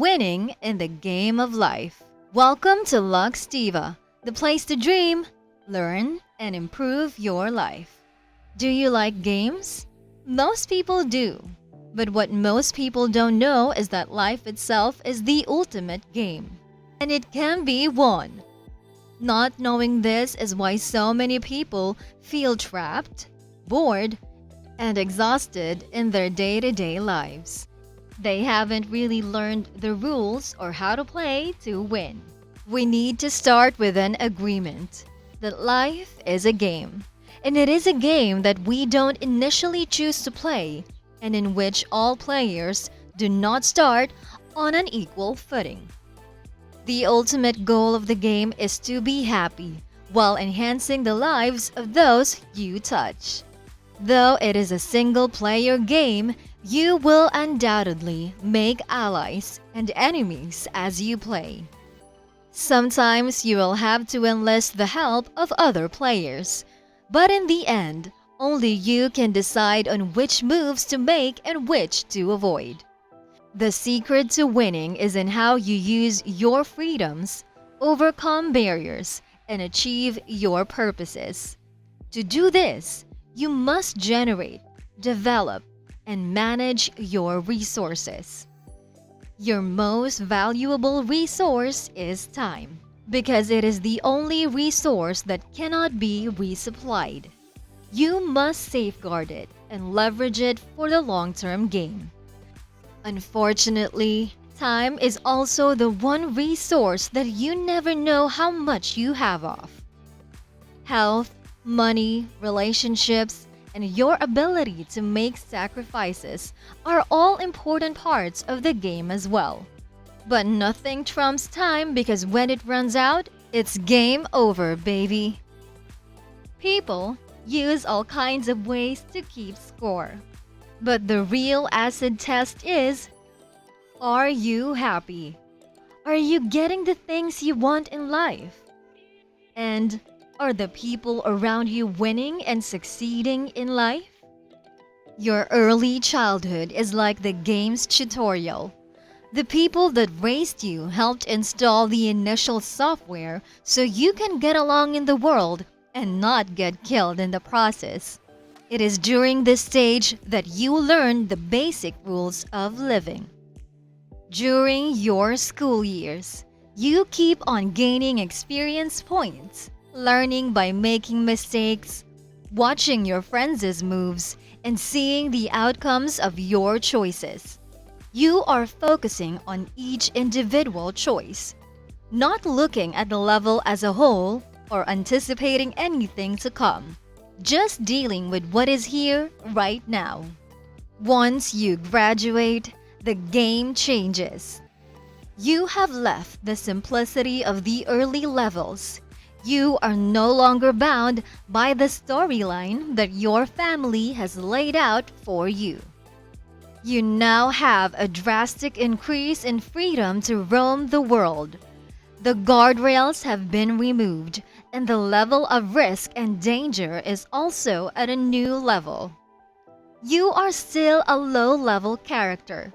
winning in the game of life. Welcome to Lux Diva, the place to dream, learn, and improve your life. Do you like games? Most people do. But what most people don't know is that life itself is the ultimate game. And it can be won. Not knowing this is why so many people feel trapped, bored, and exhausted in their day-to-day lives. They haven't really learned the rules or how to play to win. We need to start with an agreement that life is a game. And it is a game that we don't initially choose to play, and in which all players do not start on an equal footing. The ultimate goal of the game is to be happy while enhancing the lives of those you touch. Though it is a single-player game, you will undoubtedly make allies and enemies as you play. Sometimes you will have to enlist the help of other players, but in the end, only you can decide on which moves to make and which to avoid. The secret to winning is in how you use your freedoms, overcome barriers, and achieve your purposes. To do this, you must generate, develop, and manage your resources. Your most valuable resource is time, because it is the only resource that cannot be resupplied. You must safeguard it and leverage it for the long-term gain. Unfortunately, time is also the one resource that you never know how much you have of. Health, money, relationships, and your ability to make sacrifices are all important parts of the game as well. But nothing trumps time, because when it runs out, it's game over, baby. People use all kinds of ways to keep score. But the real acid test is, are you happy? Are you getting the things you want in life? And are the people around you winning and succeeding in life? Your early childhood is like the game's tutorial. The people that raised you helped install the initial software so you can get along in the world and not get killed in the process. It is during this stage that you learn the basic rules of living. During your school years, you keep on gaining experience points, learning by making mistakes, watching your friends' moves, and seeing the outcomes of your choices. You are focusing on each individual choice, not looking at the level as a whole or anticipating anything to come, just dealing with what is here right now. Once you graduate, the game changes. You have left the simplicity of the early levels. You are no longer bound by the storyline that your family has laid out for you. You now have a drastic increase in freedom to roam the world. The guardrails have been removed, and the level of risk and danger is also at a new level. You are still a low-level character,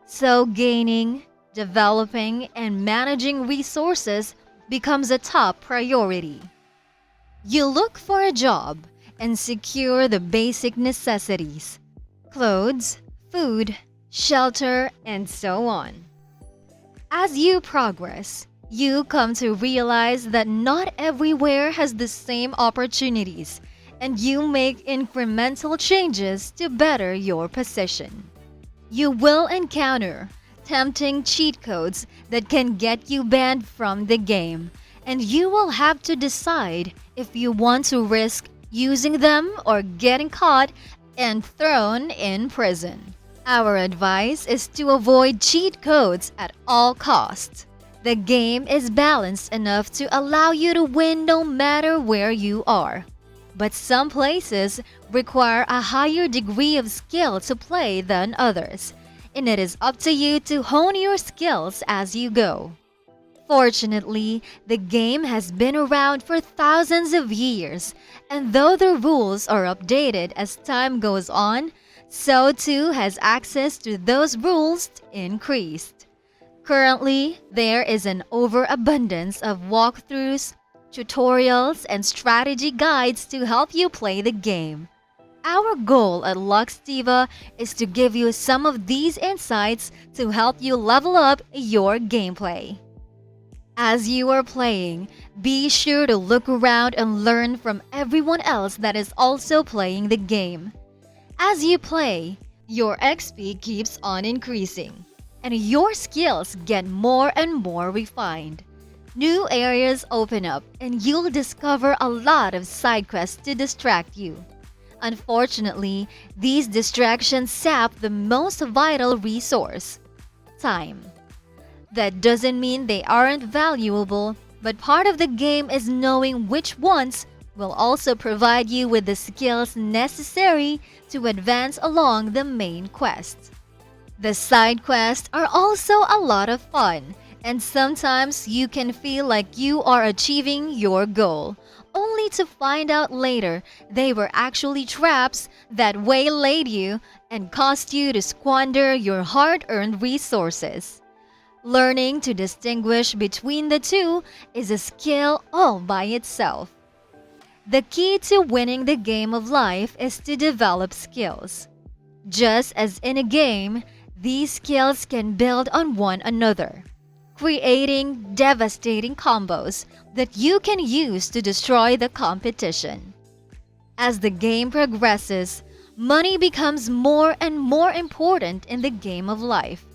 so gaining, developing, and managing resources becomes a top priority. You look for a job and secure the basic necessities: clothes, food, shelter, and so on. As you progress, you come to realize that not everywhere has the same opportunities, and you make incremental changes to better your position. You will encounter tempting cheat codes that can get you banned from the game, and you will have to decide if you want to risk using them or getting caught and thrown in prison. Our advice is to avoid cheat codes at all costs. The game is balanced enough to allow you to win no matter where you are. But some places require a higher degree of skill to play than others, and it is up to you to hone your skills as you go. Fortunately, the game has been around for thousands of years, and though the rules are updated as time goes on, so too has access to those rules increased. Currently, there is an overabundance of walkthroughs, tutorials, and strategy guides to help you play the game. Our goal at Luxtiva is to give you some of these insights to help you level up your gameplay. As you are playing, be sure to look around and learn from everyone else that is also playing the game. As you play, your XP keeps on increasing, and your skills get more and more refined. New areas open up, and you'll discover a lot of side quests to distract you. Unfortunately, these distractions sap the most vital resource: time. That doesn't mean they aren't valuable, but part of the game is knowing which ones will also provide you with the skills necessary to advance along the main quest. The side quests are also a lot of fun, and sometimes you can feel like you are achieving your goal, only to find out later they were actually traps that waylaid you and caused you to squander your hard-earned resources. Learning to distinguish between the two is a skill all by itself. The key to winning the game of life is to develop skills. Just as in a game, these skills can build on one another, creating devastating combos that you can use to destroy the competition. As the game progresses, money becomes more and more important in the game of life.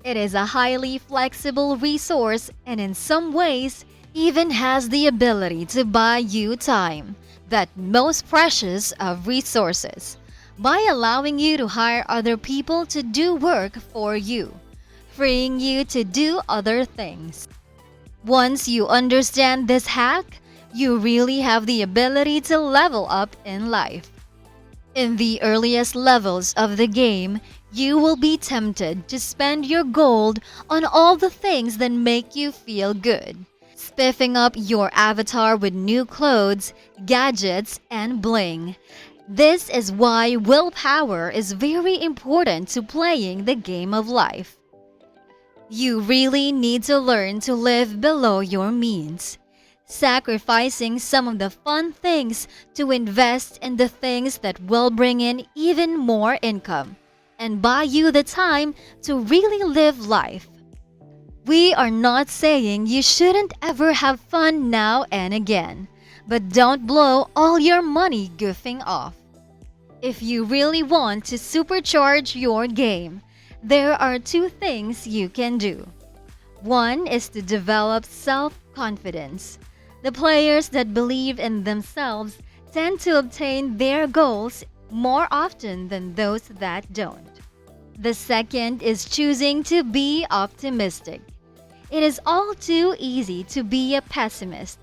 It is a highly flexible resource and in some ways even has the ability to buy you time, that most precious of resources, by allowing you to hire other people to do work for you, freeing you to do other things. Once you understand this hack, you really have the ability to level up in life. In the earliest levels of the game, you will be tempted to spend your gold on all the things that make you feel good, spiffing up your avatar with new clothes, gadgets, and bling. This is why willpower is very important to playing the game of life. You really need to learn to live below your means, sacrificing some of the fun things to invest in the things that will bring in even more income and buy you the time to really live life. We are not saying you shouldn't ever have fun now and again, but don't blow all your money goofing off. If you really want to supercharge your game, there are two things you can do. One is to develop self-confidence. The players that believe in themselves tend to obtain their goals more often than those that don't. The second is choosing to be optimistic. It is all too easy to be a pessimist.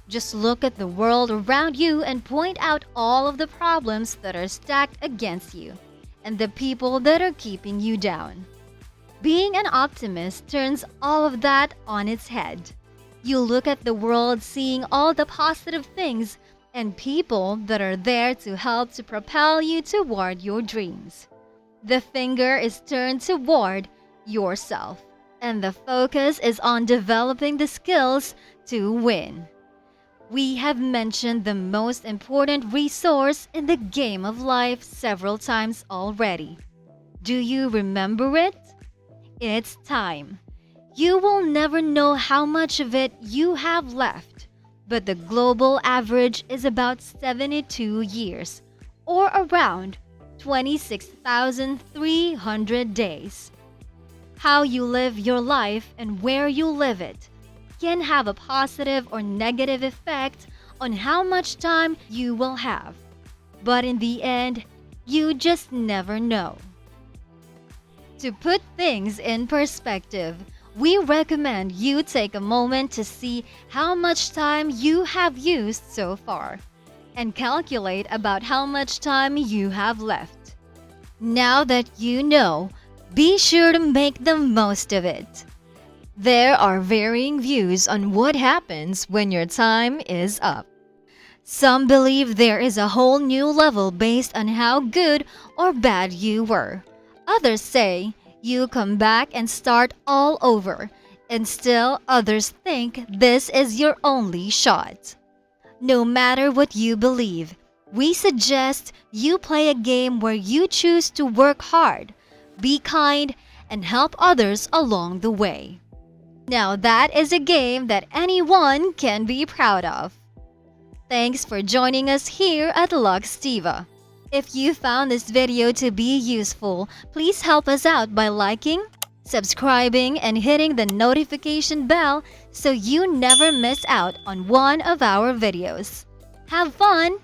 Just look at the world around you and point out all of the problems that are stacked against you and the people that are keeping you down. Being an optimist turns all of that on its head. You look at the world seeing all the positive things and people that are there to help to propel you toward your dreams. The finger is turned toward yourself, and the focus is on developing the skills to win. We have mentioned the most important resource in the game of life several times already. Do you remember it? It's time. You will never know how much of it you have left, but the global average is about 72 years, or around 26,300 days. How you live your life and where you live it can have a positive or negative effect on how much time you will have. But in the end, you just never know. To put things in perspective, we recommend you take a moment to see how much time you have used so far and calculate about how much time you have left. Now that you know, be sure to make the most of it. There are varying views on what happens when your time is up. Some believe there is a whole new level based on how good or bad you were. Others say You come back and start all over, and still others think this is your only shot. No matter what you believe, we suggest you play a game where you choose to work hard, be kind, and help others along the way. Now that is a game that anyone can be proud of. Thanks for joining us here at Luxtiva. If you found this video to be useful, please help us out by liking, subscribing, and hitting the notification bell so you never miss out on one of our videos. Have fun!